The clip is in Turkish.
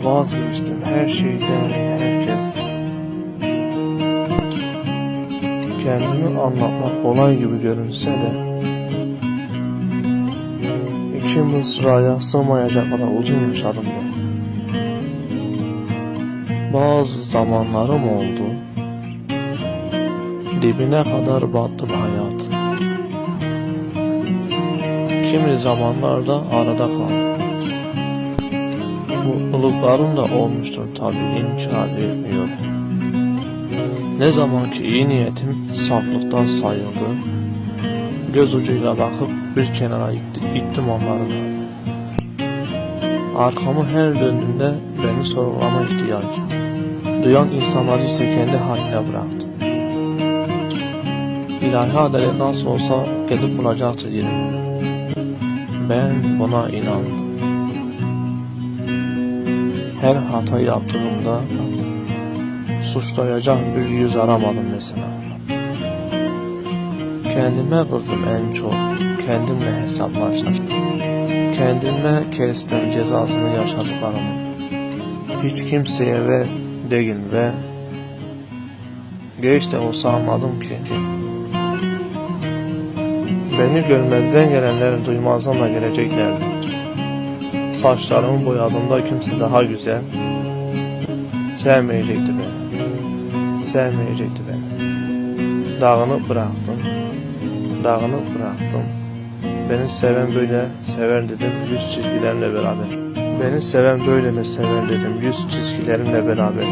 Vazgeçtim her şeyden, herkes. Kendimi anlatmak kolay gibi görünse de iki mısraya sığmayacak kadar uzun yaşadım ben. Bazı zamanlarım oldu, dibine kadar battım hayatın. Kimi zamanlarda arada kaldım. Mutluluklarım da olmuştur tabii, inkar etmiyorum. Ne zaman ki iyi niyetim saflıktan sayıldı, göz ucuyla bakıp bir kenara ittim onları da. Arkamı her döndüğümde beni sorgulama ihtiyacı duyan insanları ise kendi haline bıraktım. İlahi adalet nasıl olsa gelip bulacaktır yerimi. Ben buna inandım. Her hata yaptığımda suçlayacak bir yüz aramadım mesela. Kendime kızdım en çok, kendimle hesaplaştım. Kendime kestim cezasını yaşadıklarımı. Hiç kimseye ve değil ve geç de olsa anladım ki beni görmezden gelenler duymazdan da geleceklerdi. Saçlarımı boyadığımda kimse daha güzel sevmeyecekti beni. Sevmeyecekti beni. Dağınıp bıraktım. Beni seven böyle sever dedim, yüz çizgilerimle beraber. Beni seven böyle mi sever dedim, yüz çizgilerimle beraber.